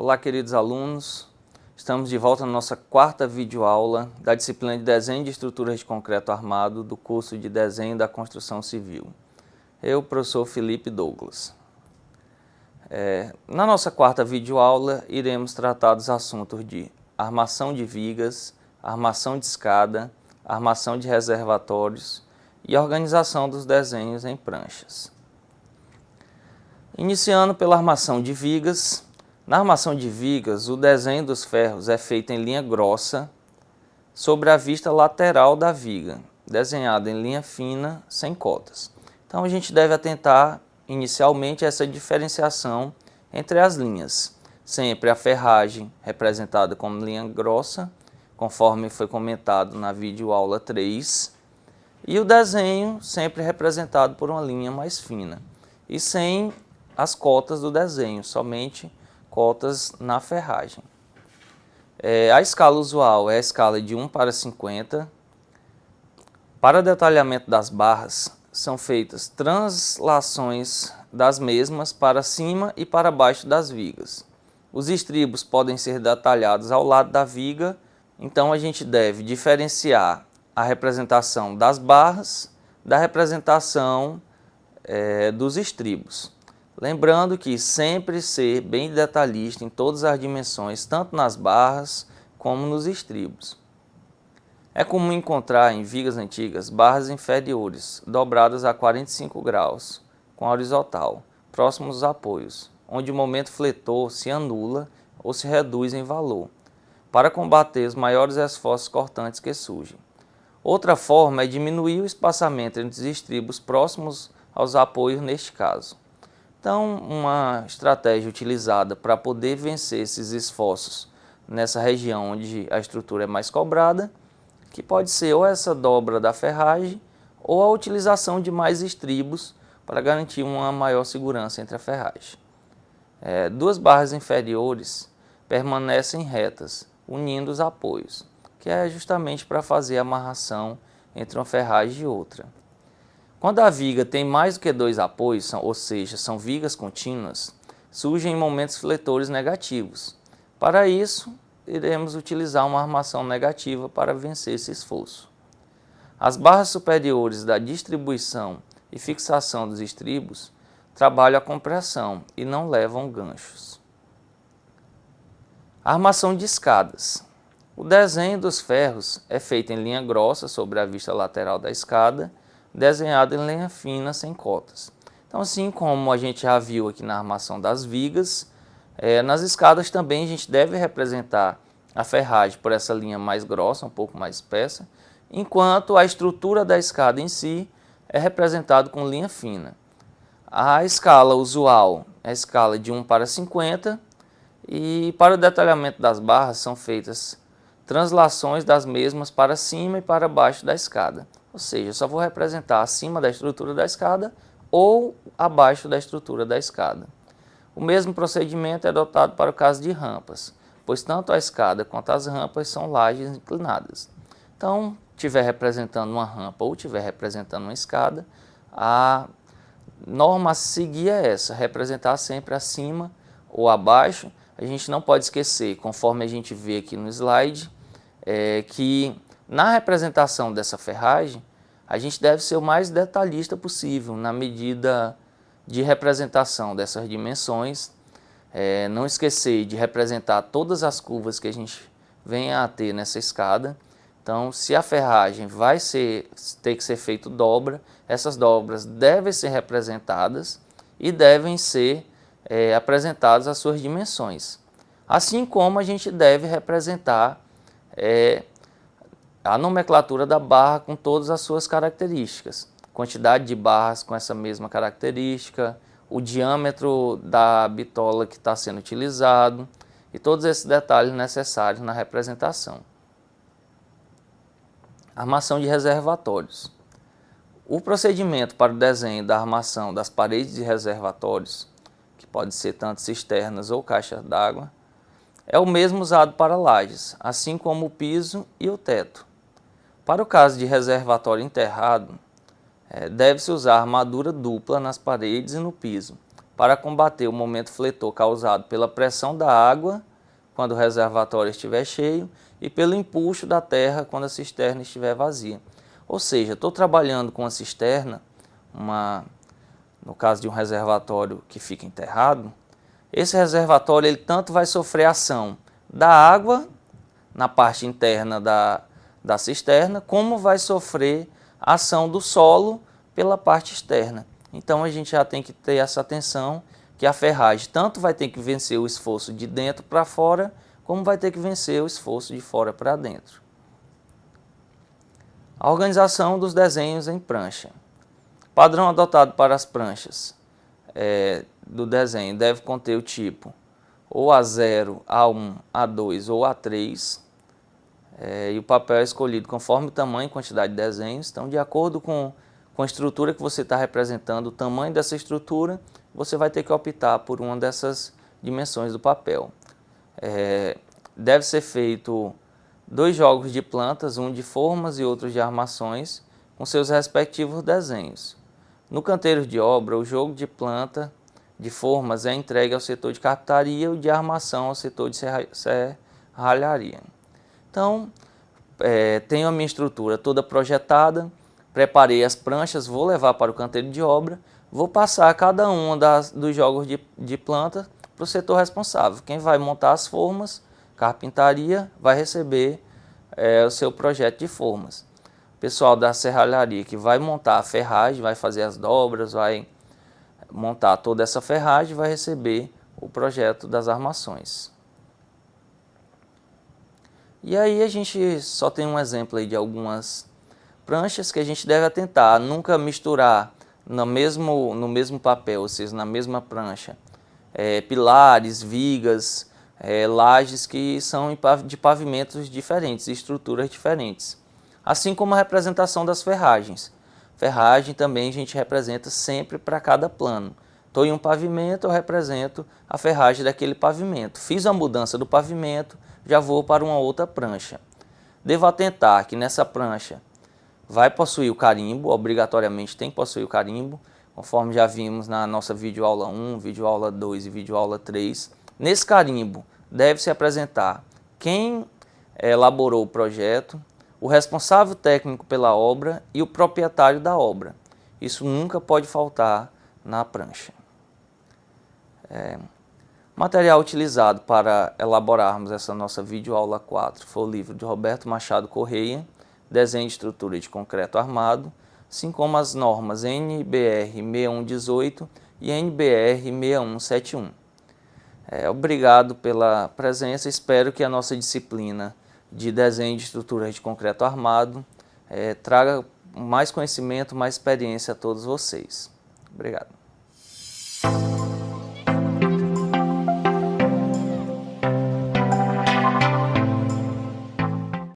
Olá, queridos alunos. Estamos de volta na nossa quarta videoaula da disciplina de Desenho de Estruturas de Concreto Armado do curso de Desenho da Construção Civil. Eu, professor Felipe Douglas. Na nossa quarta videoaula, iremos tratar dos assuntos de armação de vigas, armação de escada, armação de reservatórios e organização dos desenhos em pranchas. Iniciando pela armação de vigas. Na armação de vigas, o desenho dos ferros é feito em linha grossa sobre a vista lateral da viga, desenhado em linha fina, sem cotas. Então a gente deve atentar inicialmente a essa diferenciação entre as linhas. Sempre a ferragem representada como linha grossa, conforme foi comentado na videoaula 3, e o desenho sempre representado por uma linha mais fina, e sem as cotas do desenho, somente cotas na ferragem. A escala usual é a escala de 1:50. Para detalhamento das barras, são feitas translações das mesmas para cima e para baixo das vigas. Os estribos podem ser detalhados ao lado da viga, então a gente deve diferenciar a representação das barras da representação dos estribos. Lembrando que sempre ser bem detalhista em todas as dimensões, tanto nas barras como nos estribos. É comum encontrar em vigas antigas barras inferiores, dobradas a 45 graus, com a horizontal, próximos aos apoios, onde o momento fletor se anula ou se reduz em valor, para combater os maiores esforços cortantes que surgem. Outra forma é diminuir o espaçamento entre os estribos próximos aos apoios neste caso. Então, uma estratégia utilizada para poder vencer esses esforços nessa região onde a estrutura é mais cobrada, que pode ser ou essa dobra da ferragem ou a utilização de mais estribos para garantir uma maior segurança entre a ferragem. Duas barras inferiores permanecem retas, unindo os apoios, que é justamente para fazer a amarração entre uma ferragem e outra. Quando a viga tem mais do que dois apoios, ou seja, são vigas contínuas, surgem momentos fletores negativos. Para isso, iremos utilizar uma armação negativa para vencer esse esforço. As barras superiores da distribuição e fixação dos estribos trabalham a compressão e não levam ganchos. Armação de escadas. O desenho dos ferros é feito em linha grossa sobre a vista lateral da escada, desenhado em linha fina sem cotas. Então, assim como a gente já viu aqui na armação das vigas, nas escadas também a gente deve representar a ferragem por essa linha mais grossa, um pouco mais espessa, enquanto a estrutura da escada em si é representada com linha fina. A escala usual é a escala de 1:50 e para o detalhamento das barras são feitas translações das mesmas para cima e para baixo da escada. Ou seja, eu só vou representar acima da estrutura da escada ou abaixo da estrutura da escada. O mesmo procedimento é adotado para o caso de rampas, pois tanto a escada quanto as rampas são lajes inclinadas. Então, estiver representando uma rampa ou estiver representando uma escada, a norma a seguir é essa, representar sempre acima ou abaixo. A gente não pode esquecer, conforme a gente vê aqui no slide, que na representação dessa ferragem, a gente deve ser o mais detalhista possível na medida de representação dessas dimensões. Não esquecer de representar todas as curvas que a gente venha a ter nessa escada. Então, se a ferragem vai ter que ser feito dobra, essas dobras devem ser representadas e devem ser apresentadas as suas dimensões. Assim como a gente deve representar a nomenclatura da barra com todas as suas características. Quantidade de barras com essa mesma característica, o diâmetro da bitola que está sendo utilizado e todos esses detalhes necessários na representação. Armação de reservatórios. O procedimento para o desenho da armação das paredes de reservatórios, que pode ser tanto cisternas ou caixas d'água, é o mesmo usado para lajes, assim como o piso e o teto. Para o caso de reservatório enterrado, deve-se usar armadura dupla nas paredes e no piso, para combater o momento fletor causado pela pressão da água quando o reservatório estiver cheio e pelo empuxo da terra quando a cisterna estiver vazia. Ou seja, estou trabalhando com a cisterna, no caso de um reservatório que fica enterrado, esse reservatório ele tanto vai sofrer ação da água na parte interna da cisterna, como vai sofrer a ação do solo pela parte externa. Então a gente já tem que ter essa atenção que a ferragem tanto vai ter que vencer o esforço de dentro para fora, como vai ter que vencer o esforço de fora para dentro. A organização dos desenhos em prancha. Padrão adotado para as pranchas do desenho deve conter o tipo ou A0, A1, A2 ou A3. E o papel é escolhido conforme o tamanho e quantidade de desenhos. Então, de acordo com a estrutura que você está representando, o tamanho dessa estrutura, você vai ter que optar por uma dessas dimensões do papel. Deve ser feito 2 jogos de plantas, um de formas e outro de armações, com seus respectivos desenhos. No canteiro de obra, o jogo de planta de formas é entregue ao setor de carpintaria e o de armação ao setor de serralharia. Então, tenho a minha estrutura toda projetada, preparei as pranchas, vou levar para o canteiro de obra, vou passar cada um dos jogos de planta para o setor responsável. Quem vai montar as formas, carpintaria, vai receber o seu projeto de formas. O pessoal da serralharia que vai montar a ferragem, vai fazer as dobras, vai montar toda essa ferragem, vai receber o projeto das armações. E aí a gente só tem um exemplo aí de algumas pranchas que a gente deve atentar, nunca misturar no mesmo papel, ou seja, na mesma prancha, pilares, vigas, lajes que são de pavimentos diferentes, estruturas diferentes. Assim como a representação das ferragens. Ferragem também a gente representa sempre para cada plano. Estou em um pavimento, eu represento a ferragem daquele pavimento. Fiz a mudança do pavimento, já vou para uma outra prancha. Devo atentar que nessa prancha vai possuir o carimbo, obrigatoriamente tem que possuir o carimbo, conforme já vimos na nossa videoaula 1, videoaula 2 e videoaula 3. Nesse carimbo deve se apresentar quem elaborou o projeto, o responsável técnico pela obra e o proprietário da obra. Isso nunca pode faltar na prancha. Material utilizado para elaborarmos essa nossa videoaula 4 foi o livro de Roberto Machado Correia, Desenho de Estrutura de Concreto Armado, assim como as normas NBR 6118 e NBR 6171. Obrigado pela presença, espero que a nossa disciplina de desenho de estruturas de concreto armado traga mais conhecimento, mais experiência a todos vocês. Obrigado.